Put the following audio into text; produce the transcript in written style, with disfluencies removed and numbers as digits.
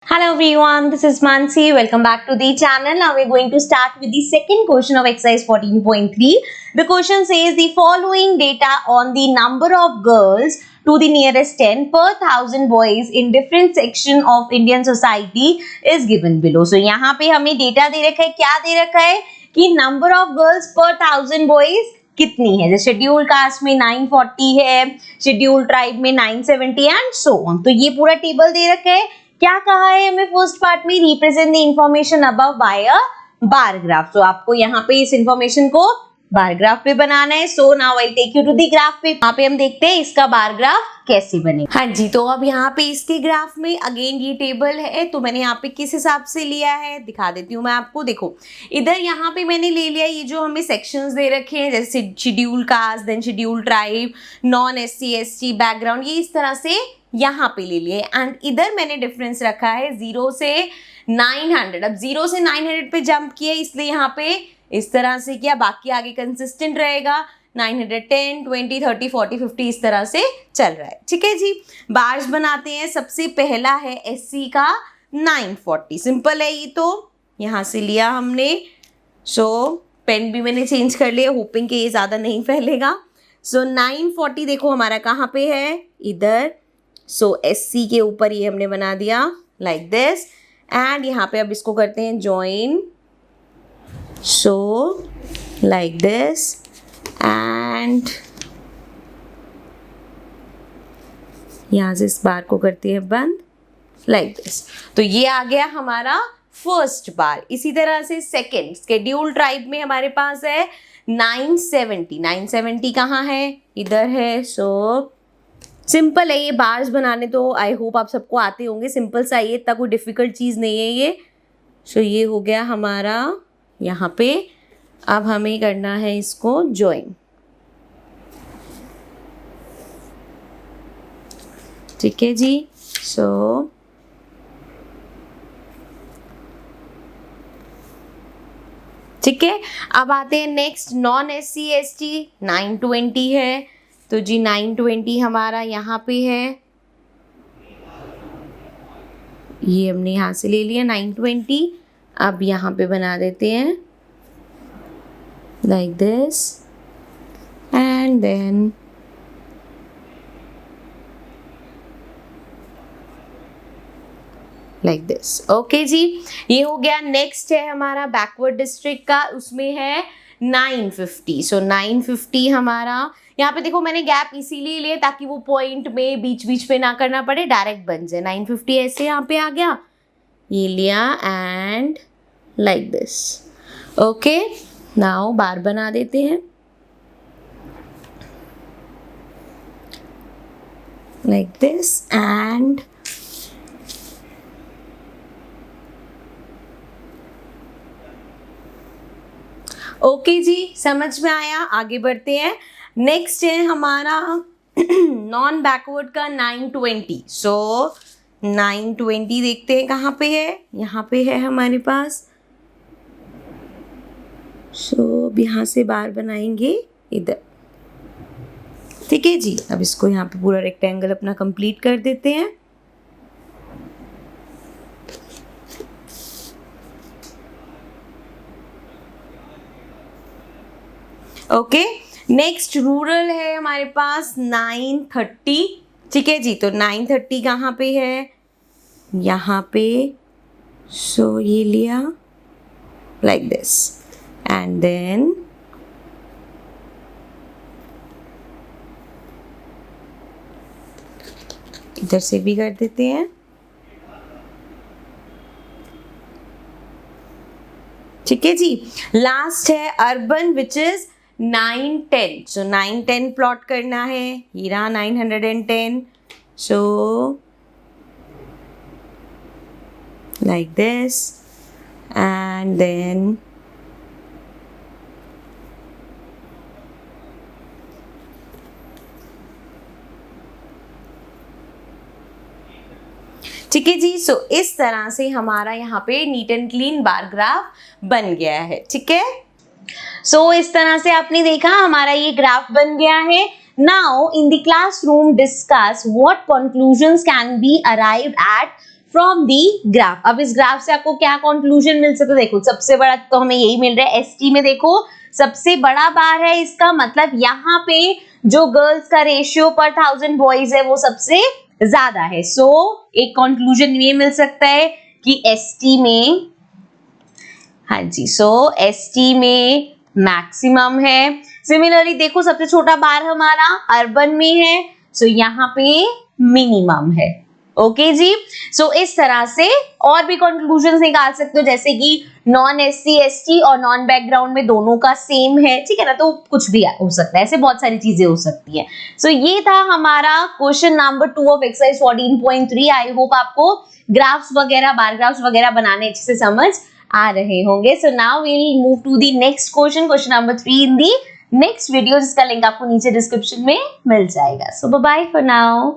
Hello everyone, this is Mansi. Welcome back to the channel. Now we're going to start with the second question of exercise 14.3. The question says the following data on the number of girls to the nearest 10 per 1000 boys in different section of Indian society is given below. So यहाँ पे हमें data दे रखा है, क्या दे रखा है कि number of girls पर 1000 बॉयज कितनी है। जैसे शेड्यूल कास्ट में 940 है, शेड्यूल ट्राइब में 970 एंड सो ऑन। तो ये पूरा टेबल दे रखा है। क्या कहा है हमें फर्स्ट पार्ट में, represent the information above by a bar graph. तो आपको यहाँ पे इस इंफॉर्मेशन को बार ग्राफ पे बनाना है। So now I take you to the graph पे। यहाँ पे हम देखते हैं इसका बार ग्राफ कैसे बने। हाँ जी, तो अब यहाँ पे इसके ग्राफ में अगेन ये टेबल है, तो मैंने यहाँ पे किस हिसाब से लिया है दिखा देती हूँ मैं आपको। देखो इधर यहाँ पे मैंने ले लिया ये जो हमें सेक्शंस दे रखे हैं, जैसे schedule caste, then schedule tribe, non SC ST background, ये इस तरह से यहाँ पे ले लिए। एंड इधर मैंने डिफरेंस रखा है 0 से 900। अब 0 से 900 पे जंप किया, इसलिए यहाँ पे इस तरह से किया, बाकी आगे कंसिस्टेंट रहेगा। 910, 20, 30, 40, 50 इस तरह से चल रहा है। ठीक है जी, बार्स बनाते हैं। सबसे पहला है एससी का 940, सिंपल है ये, तो यहाँ से लिया हमने। सो पेन भी मैंने चेंज कर लिया, होपिंग कि ये ज़्यादा नहीं फैलेगा। सो 940 देखो हमारा कहाँ पे है, इधर। सो एससी के ऊपर ये हमने बना दिया लाइक दिस, एंड यहाँ पे अब इसको करते हैं join. So like this, and यहाँ से इस बार को करते हैं बंद लाइक दिस। तो ये आ गया हमारा फर्स्ट बार। इसी तरह से सेकेंड शेड्यूल ट्राइब में हमारे पास है 970। 970 कहाँ है, इधर है। सो सिंपल है ये बार्स बनाने, तो आई होप आप सबको आते होंगे। सिंपल सा ये, इतना कोई डिफिकल्ट चीज़ नहीं है ये। सो ये हो गया हमारा यहाँ पे। अब हमें करना है इसको ज्वाइन। ठीक है जी। सो ठीक है, अब आते हैं नेक्स्ट नॉन एससी एसटी। 920 है, तो जी 920 हमारा यहाँ पे है, ये हमने यहाँ से ले लिया 920। अब यहाँ पे बना देते हैं like this, and then like this. Okay जी, ये हो गया। नेक्स्ट है हमारा बैकवर्ड डिस्ट्रिक्ट का, उसमें है 950। सो 950 हमारा, यहाँ पे देखो मैंने गैप इसीलिए लिए ताकि वो पॉइंट में बीच बीच पे ना करना पड़े, डायरेक्ट बन जाए। 950 ऐसे यहाँ पे आ गया, ये लिया and like this. Okay, now बार बना देते हैं लाइक दिस, एंड ओके जी, समझ में आया। आगे बढ़ते हैं। नेक्स्ट है हमारा नॉन बैकवर्ड का 920। सो 920 देखते हैं कहाँ पे है, यहाँ पे है हमारे पास। सो अब यहाँ से बार बनाएंगे इधर। ठीक है जी, अब इसको यहाँ पे पूरा रेक्टेंगल अपना कंप्लीट कर देते हैं। ओके, नेक्स्ट रूरल है हमारे पास 930। ठीक है जी, तो 930 कहाँ पे है, यहाँ पे। सो ये लिया लाइक दिस, एंड देन इधर से भी कर देते हैं। ठीक है जी, लास्ट है अर्बन विच इज 910। सो 910 प्लॉट करना है, ये रहा 910। So like this, and then ठीक है जी। सो इस तरह से हमारा यहाँ पे neat and clean bar graph बन गया है। ठीक है, सो इस तरह से आपने देखा हमारा ये ग्राफ बन गया है। Now in the classroom discuss what conclusions can be arrived at from the graph. अब इस ग्राफ से आपको क्या कंक्लूजन मिल सकता है? देखो सबसे बड़ा तो हमें यही मिल रहा है, एसटी में देखो सबसे बड़ा बार है, इसका मतलब यहाँ पे जो गर्ल्स का रेशियो पर 1000 बॉयज है वो सबसे ज्यादा है। सो एक कंक्लूजन ये मिल सकता है कि एसटी में, हाँ जी, सो एसटी में मैक्सिमम है। सिमिलरली देखो सबसे छोटा बार हमारा अर्बन में है, सो यहाँ पे मिनिमम है। ओके जी, सो इस तरह से और भी कंक्लूजन निकाल सकते हो, जैसे कि नॉन एससी एसटी और नॉन बैकग्राउंड में दोनों का सेम है, ठीक है ना, तो कुछ भी हो सकता है, ऐसे बहुत सारी चीजें हो सकती है। सो ये था हमारा question number 2 of exercise 14.3। I hope आपको ग्राफ्स वगैरह, बार ग्राफ्स वगैरह बनाने अच्छे से समझ आ रहे होंगे। So now we will move to the next question, question number 3 in the next video, जिसका लिंक आपको नीचे डिस्क्रिप्शन में मिल जाएगा। So bye bye for now.